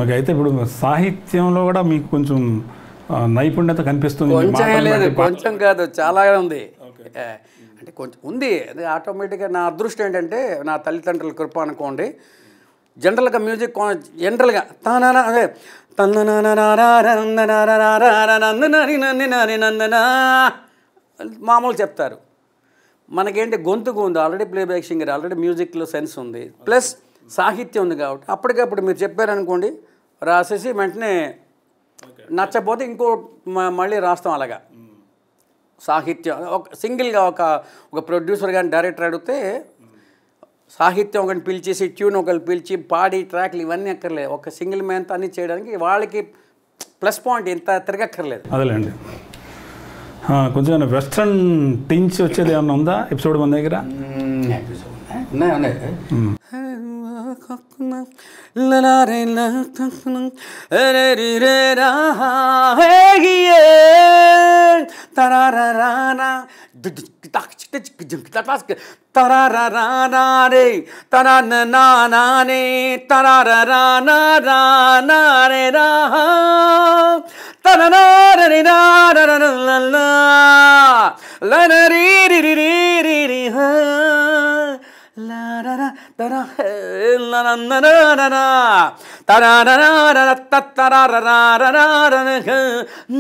Okay. అయితే ఇప్పుడు సాహిత్యంలో కూడా మీకు కొంచెం నైపుణ్యత కనిపిస్తుంది. కొంచెం లేదు, కొంచెం కాదు, చాలా ఉంది. అంటే కొంచెం ఉంది. అది ఆటోమేటిక్గా నా అదృష్టం ఏంటంటే నా తల్లిదండ్రుల కృప అనుకోండి. జనరల్గా మ్యూజిక్ జనరల్గా అదే మామూలు చెప్తారు. మనకేంటి గొంతుకు ఉంది, ఆల్రెడీ ప్లేబ్యాక్ సింగర్, ఆల్రెడీ మ్యూజిక్లో సెన్స్ ఉంది, ప్లస్ సాహిత్యం ఉంది. కాబట్టి అప్పటికప్పుడు మీరు చెప్పారనుకోండి, రాసేసి వెంటనే నచ్చపోతే ఇంకో మళ్ళీ రాస్తాం. అలాగా సాహిత్యం ఒక సింగిల్గా ఒక ప్రొడ్యూసర్ కానీ డైరెక్టర్ అడిగితే సాహిత్యం ఒకరిని పిలిచేసి ట్యూన్ ఒకరిని పిలిచి పాడి ట్రాక్లు ఇవన్నీ అక్కర్లేదు. ఒక సింగిల్ మ్యాన్తో అన్నీ చేయడానికి వాళ్ళకి ప్లస్ పాయింట్ ఇంత తిరగక్కర్లేదు. అదేలేండి. కొంచెం వెస్ట్రన్ టించ్ వచ్చేది ఏమన్నా ఉందా ఎపిసోడ్ మన దగ్గర?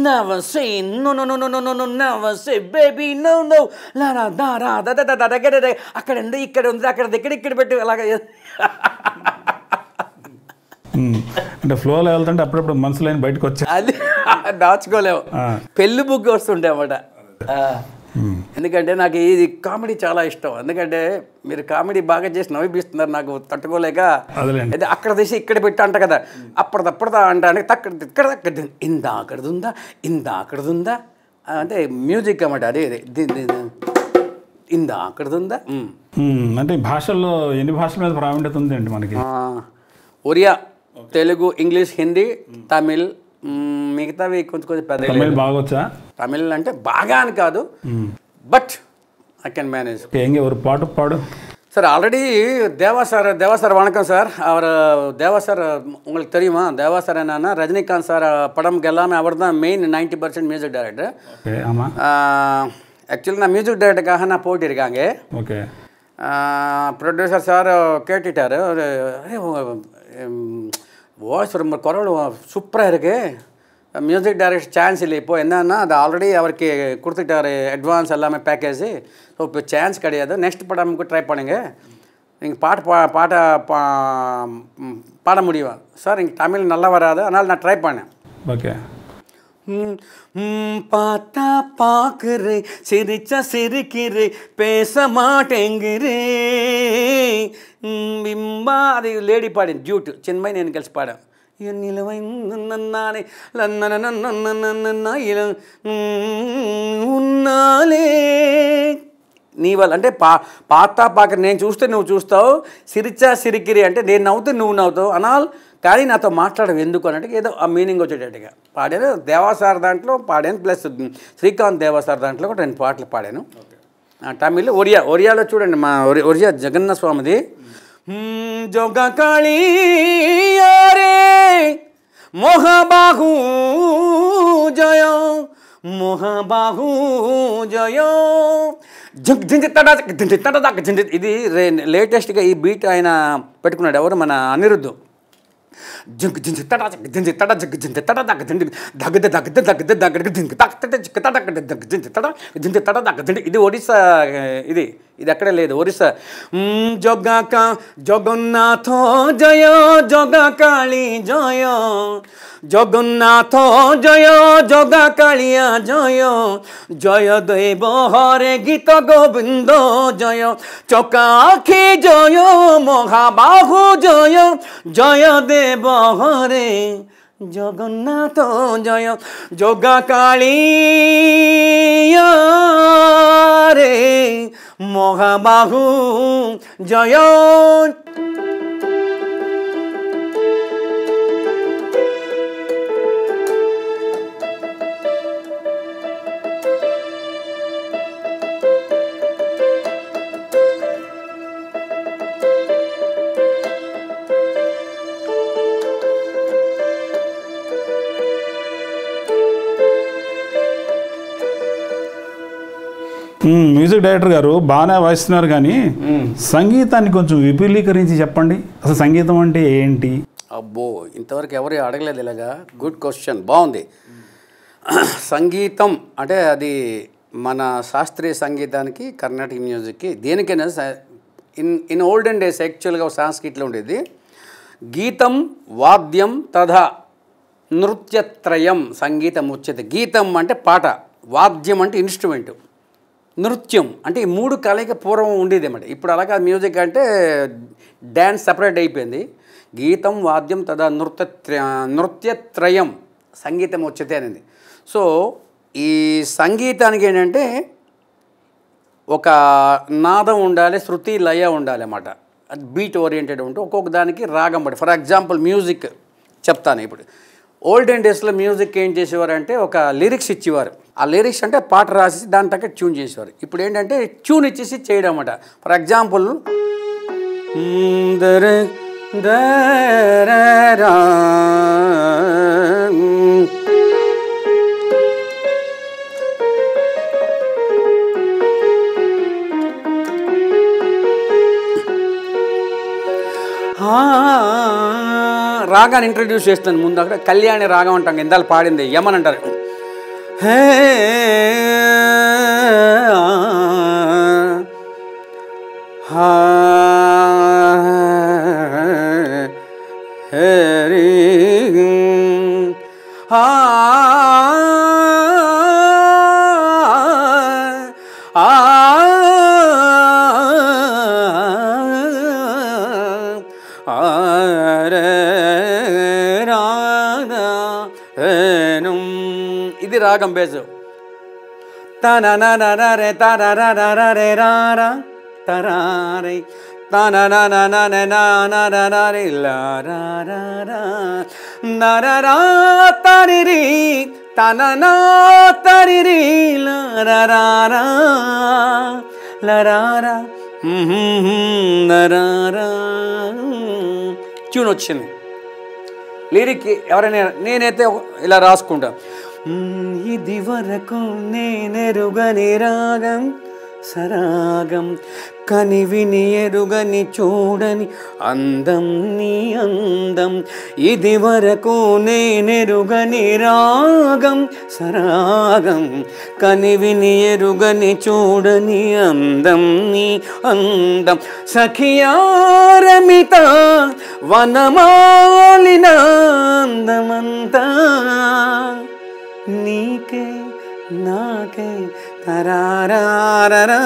Never say no no no no no no no never say baby no no la la da da da da da da అక్కడ ఉంది ఇక్కడ ఉంది అక్కడ దగ్గర ఇక్కడ పెట్టి అలాగా అంటే ఫ్లోలో వెళ్తుంటే అప్పుడప్పుడు మనసులో బయటకు వచ్చా అది దాచుకోలేము. పెళ్లి బుక్ వస్తుండే అన్నమాట. ఎందుకంటే నాకు ఇది కామెడీ చాలా ఇష్టం. ఎందుకంటే మీరు కామెడీ బాగా చేసి నవ్విపిస్తున్నారు, నాకు తట్టుకోలేక అయితే అక్కడ తీసి ఇక్కడ పెట్టి అంట కదా, అప్పటిదప్పుడుదా అంటే తక్కడ ఇక్కడ ఇందా అక్కడదుందా ఇందా అక్కడదుందా అంటే మ్యూజిక్ అన్నమాట. అదే ఇందా అక్కడదుందా. అంటే భాషల్లో ఎన్ని భాషల మీద ప్రావీణ్యత ఉంది అండి మనకి? ఒరియా, తెలుగు, ఇంగ్లీష్, హిందీ, తమిళ్, మిగతావి కొంచెం కొంచెం పెద్ద. తమిళ్ బాగా వచ్చా? తమిళ్ అంటే బాగా అని కాదు, బట్ ఐ కెన్ మేనేజ్. ஒரு பாட்டு பாடு சார். ஆல்ரெடி தேவா சார் வணக்கம் சார். அவர் தேவா சார் உங்களுக்கு தெரியுமா? தேவா சார் என்னன்னா ரஜினிகாந்த் சார் படம்க்கு எல்லாமே அவர் தான் மெயின் 90% மியூசிக் டைரக்டர். ஓகே. ஆமாம். ஆக்சுவலி நான் மியூசிக் டைரக்டருக்காக நான் போயிட்டு இருக்காங்க. ஓகே. ப்ரொடியூசர் சார் கேட்டுட்டார், வாய்ஸ் ரொம்ப குரல் சூப்பராக இருக்குது, மியூசிக் டைரக்டர் சான்ஸ் இல்லை இப்போ. என்னன்னா அது ஆல்ரெடி அவருக்கு கொடுத்துட்டாரு அட்வான்ஸ் எல்லாமே பேக்கேஜ். ஸோ இப்போ சான்ஸ் கிடையாது. நெக்ஸ்ட் படமுக்கு ட்ரை பண்ணுங்க, நீங்கள் பாட முடியும் சார். இங்கே தமிழ் நல்லா வராது, அதனால் நான் ட்ரை பண்ணேன். ஓகே. பார்த்தா பார்க்குறே, சிரிச்சா சிரிக்கிறே, பேச மாட்டேங்கிறே బింబా. అది లేడీ పాడింది డ్యూట్, చిన్మయి నేను కలిసి పాడాం. నిలవైనానే ఉన్నాలే నీ వల్ల అంటే పాతా పాక నేను చూస్తే నువ్వు చూస్తావు, సిరిచా సిరికిరి అంటే నేను నవ్వుతూ నువ్వు నవ్వుతావు అనాల్, కానీ నాతో మాట్లాడవు ఎందుకు అన్నట్టు ఏదో ఆ మీనింగ్ వచ్చేటట్టుగా పాడాను. దేవాసార్ దాంట్లో పాడాను, ప్లస్ శ్రీకాంత్ దేవాసార్ దాంట్లో కూడా 2 పాటలు పాడాను. తమిళ్, ఒరియాలో చూడండి మా ఒరియా జగన్నాథ స్వామిది. జోగా కాళీ రే మోహబాహు జయ మోహబాహు జయ జగ్ జింజి తడా జింజి తడా జింజి. ఇది లేటెస్ట్గా ఈ బీట్ ఆయన పెట్టుకున్నాడు, ఎవరు మన అనిరుద్ధు. జగ్ జింజి తడా జింజి తడా జగ్ జింజి తడా దగ్ జింజి దగ్గద దగ్గద దగ్గద దగ్గడ జింజి తక్ తట జిక్ తడ దగ్ జింజి తడా జింజి తడా దగ్ జింజి. ఇది ఒడిస్సా, ఇది అక్కడే లేదు, ఒరిస్సా. జగన్నాథ జయ జగా కాళీ జయ জগন্নাথ জয় জগা কালিয়া জয় জয় দেব হরে গীত গোবিন্দ জয় চকা আখি জয় মহাবাহু জয় জয় দেব হরে জগন্নাথ জয় জগা কালিয়া রে মহাবাহু জয়. మ్యూజిక్ డైరెక్టర్ గారు బాగానే వాయిస్తున్నారు కానీ సంగీతాన్ని కొంచెం విపులీకరించి చెప్పండి. అసలు సంగీతం అంటే ఏంటి? అబ్బో, ఇంతవరకు ఎవరు అడగలేదు ఇలాగా. గుడ్ క్వశ్చన్, బాగుంది. సంగీతం అంటే అది మన శాస్త్రీయ సంగీతానికి, కర్ణాటక మ్యూజిక్కి, దేనికైనా ఇన్ ఓల్డెన్ డేస్ యాక్చువల్గా సాంస్క్రిట్లో ఉండేది గీతం వాద్యం తథా నృత్యత్రయం సంగీతం ఉచ్యతే. గీతం అంటే పాట, వాద్యం అంటే ఇన్స్ట్రుమెంటు, నృత్యం అంటే ఈ మూడు కలయిక పూర్వం ఉండేది అన్నమాట. ఇప్పుడు అలాగా మ్యూజిక్ అంటే డ్యాన్స్ సపరేట్ అయిపోయింది. గీతం వాద్యం తదా నృత్యత్రయం సంగీతం ఉచ్యతే అనేది. సో ఈ సంగీతానికి ఏంటంటే ఒక నాదం ఉండాలి, శృతి లయ ఉండాలి అన్నమాట. అది బీట్ ఓరియంటెడ్ ఉంటే ఒక్కొక్క దానికి రాగం పడి. ఫర్ ఎగ్జాంపుల్ మ్యూజిక్ చెప్తాను. ఇప్పుడు ఓల్డెన్ డేస్లో మ్యూజిక్ ఏం చేసేవారంటే ఒక లిరిక్స్ ఇచ్చేవారు. ఆ లిరిక్స్ అంటే పాట రాసి దాని తగ్గ ట్యూన్ చేసేవారు. ఇప్పుడు ఏంటంటే ట్యూన్ ఇచ్చేసి చేయడం అన్నమాట. ఫర్ ఎగ్జాంపుల్ రాగాన్ని ఇంట్రడ్యూస్ చేస్తాను. ముందు అక్కడ కళ్యాణి రాగం అంటాం, ఇందాలు పాడింది యమన్ అంటారు. హే హరి ఇది రాగం బేసు. తనననరే తనననరే రారా తరారే తనననననననరే లారారా నరరా తరిరి తననా తరిరి లారారా లరారా నరారా. ట్యూన్ వచ్చింది. లిరిక్ ఎవరైనా నేనైతే ఇలా రాసుకుంటా. ఇది వరకు నేనెరుగని రాగం సరాగం కనివిని ఎరుగని చూడని అందం నీ అందం. ఇది వరకు నేనెరుగని రాగం సరాగం కనివిని ఎరుగని చూడని అందం నీ అందం. సఖియారమిత వనమాలిన అందమంతా నీకే నాకే తరారారా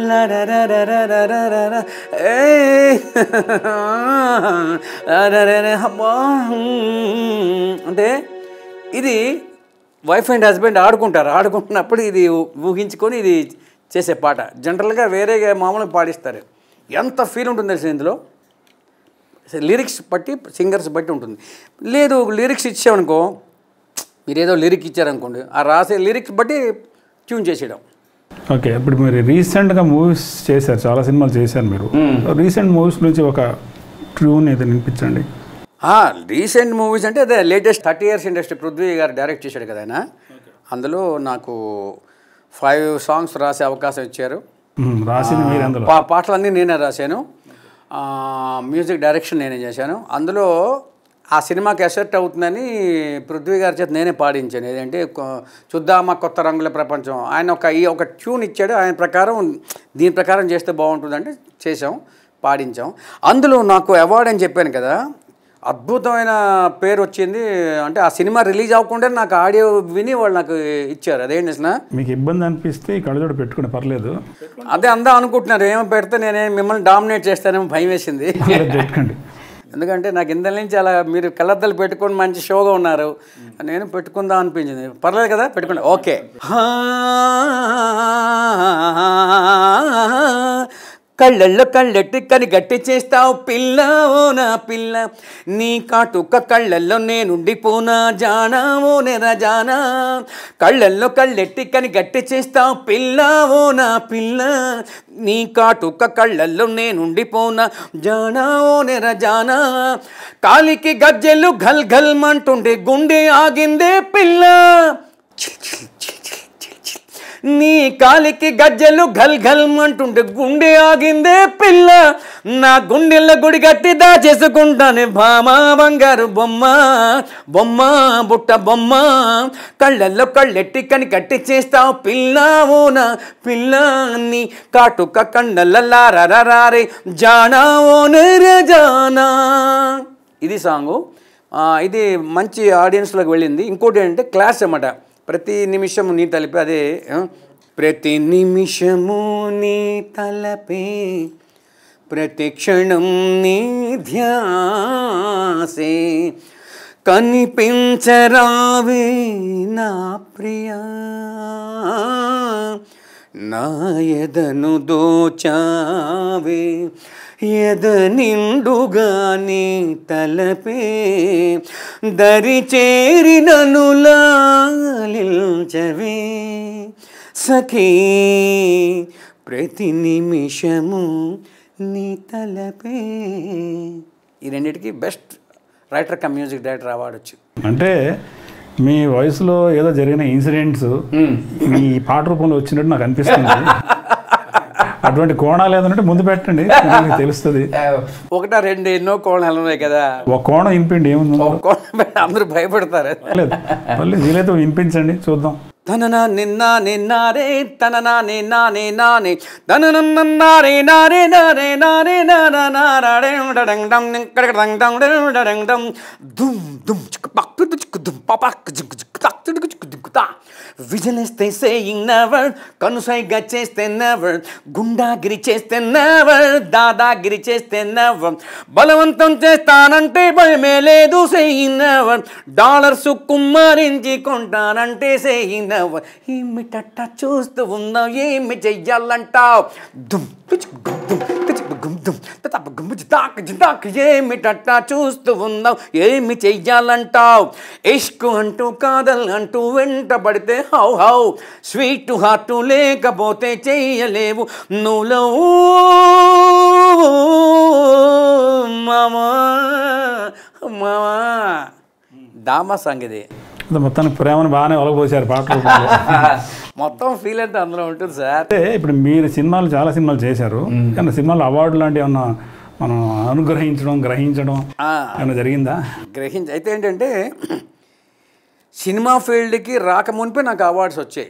లరరరరరరర ఏ అంటే ఇది వైఫ్ అండ్ హస్బెండ్ ఆడుకుంటారు. ఆడుకుంటున్నప్పుడు ఇది ఊహించుకొని ఇది చేసే పాట. జనరల్గా వేరే మామూలుగా పాడిస్తారు. ఎంత ఫీల్ ఉంటుంది అసలు ఇందులో. లిరిక్స్ బట్టి సింగర్స్ బట్టి ఉంటుంది. లేదు లిరిక్స్ ఇచ్చామనుకో, మీరు ఏదో లిరిక్ ఇచ్చారనుకోండి, ఆ రాసే లిరిక్స్ బట్టి ట్యూన్ చేసేయడం. ఓకే, ఇప్పుడు మీరు రీసెంట్గా మూవీస్ చేశారు, చాలా సినిమాలు చేశారు మీరు. రీసెంట్ మూవీస్ నుంచి ఒక ట్యూన్ ఏదో వినిపించండి. రీసెంట్ మూవీస్ అంటే అదే లేటెస్ట్ 30 years ఇండస్ట్రీ పృథ్వీ గారు డైరెక్ట్ చేశాడు కదా ఆయన. అందులో నాకు 5 songs రాసే అవకాశం ఇచ్చారు. రాసింది మీరు? అందులో పాటలన్నీ నేనే రాశాను, మ్యూజిక్ డైరెక్షన్ నేనే చేశాను. అందులో ఆ సినిమాకి ఎసెట్ అవుతుందని పృథ్వీ గారి చేత నేనే పాడించాను. ఏదంటే చూద్దామా కొత్త రంగుల ప్రపంచం. ఆయన ఒక ట్యూన్ ఇచ్చాడు. ఆయన ప్రకారం దీని ప్రకారం చేస్తే బాగుంటుందంటే చేసాం, పాడించాం. అందులో నాకు అవార్డు అని చెప్పాను కదా, అద్భుతమైన పేరు వచ్చింది. అంటే ఆ సినిమా రిలీజ్ అవ్వకుండా నాకు ఆడియో విని వాళ్ళు నాకు ఇచ్చారు. అదేంటి అసలు మీకు ఇబ్బంది అనిపిస్తే కళ్ళజోడు పెట్టుకుని పర్లేదు. అదే అందా అనుకుంటున్నారు, ఏమో పెడితే నేనే మిమ్మల్ని డామినేట్ చేస్తానేమో భయం వేసింది. పెట్టుకోండి. ఎందుకంటే నాకు ఇంత నుంచి అలా మీరు కళ్ళద్దాలు పెట్టుకొని మంచి షోగా ఉన్నారు, నేను పెట్టుకుందాం అనిపించింది. పర్లేదు కదా, పెట్టుకోండి. ఓకే. కళ్ళల్లో కళ్ళెట్టి కని గట్టి చేస్తావు పిల్ల ఓ నా పిల్ల, నీ కాటుక కళ్ళల్లో నేనుండిపోనా జానా ఓ నెర జానా. కళ్ళల్లో కళ్ళెట్టి కని గట్టి చేస్తావు పిల్ల ఓ నా పిల్ల, నీ కాటుక కళ్ళల్లో నేనుండిపోనా జానా ఓ నెర జానా. కాలికి గజ్జెలు ఘల్ ఘల్ మంటుండే గుండె ఆగిందే పిల్ల, నీ కాలికి గజ్జెలు గల్ గల్ అంటుంటే గుండె ఆగిందే పిల్ల, నా గుండెల్లో గుడి కట్టి దాచేసుకుంటానే భామా బంగారు బొమ్మ బొమ్మ బుట్ట బొమ్మ, కళ్ళల్లో కళ్ళెట్టి కని కట్టి చేస్తావు పిల్లావోనా పిల్ల, నీ కాటుక కండలలారే జానావోనే రజానా. ఇది సాంగు. ఇది మంచి ఆడియన్స్లోకి వెళ్ళింది. ఇంకోటి ఏంటంటే క్లాస్ అన్నమాట. ప్రతి నిమిషము నీ తలపే, అదే ప్రతి నిమిషము నీ తలపే ప్రతి క్షణం నీ ధ్యాసే, కనిపించరావే నా ప్రియా, నా ఎదను దోచావే, ఎద నిండుగాని తలపే దరి చేరినను లాలించవే సఖీ, ప్రతి నిమిషము నీ తలపే. ఈ రెండింటికి best writer cum music director award వచ్చింది. అంటే మీ వయసులో ఏదో జరిగిన ఇన్సిడెంట్స్ మీ పాట రూపంలో వచ్చినట్టు నాకు అనిపిస్తుంది. అటువంటి కోణాలు ఏదంటే ముందు పెట్టండి, నాకు తెలుస్తుంది. ఒకటా రెండు ఎన్నో కోణాలు ఉన్నాయి కదా, ఒక కోణం వినిపిండి, ఏముంది అందరూ భయపడతారు. లేదు మళ్ళీ వీలైతే వినిపించండి చూద్దాం. తననా నిన్న నిన్నారే తననా నిన్నా నిన్నానే తననన్నారే నారే నారే నారే నారే దుమ్ దుమ్ దుమ్ పాపాక్ విజలేస్తే సేయింగ్ నెవర్, కనుసైగా చేస్తే నెవర్, గుండాగిరి చేస్తే నెవర్, దాదాగిరి చేస్తే నెవర్, బలవంతం చేస్తానంటే భయమే లేదు సేయింగ్ నెవర్, డాలర్స్ కుమ్మరించి కొంటానంటే సేయింగ్ నెవర్, ఏమిటట్ట చూస్తూ ఉన్నావు ఏమి చెయ్యాలంటావు, దుమ్ ఏమిటట్ట చూస్తూ ఉన్నావు ఏమి చెయ్యాలంటావు, ఇష్కు అంటూ కాదల్ అంటూ వెంటబడితే హౌ హౌ, స్వీట్ హార్ట్ లేకపోతే చెయ్యలేవు నువ్వు మామా మామా. దామా సాంగ్ ఇది. మొత్తానికి ప్రేమను బాగానే ఒలగపోసారు పాటలు. మొత్తం ఫీల్ అంటే అందులో ఉంటుంది సార్. అంటే ఇప్పుడు మీరు సినిమాలు చాలా సినిమాలు చేశారు, కానీ సినిమాలు అవార్డు లాంటివి ఏమన్నా మనం గ్రహించడం ఏమైనా జరిగిందా? అయితే ఏంటంటే సినిమా ఫీల్డ్కి రాకమునిపే నాకు అవార్డ్స్ వచ్చాయి.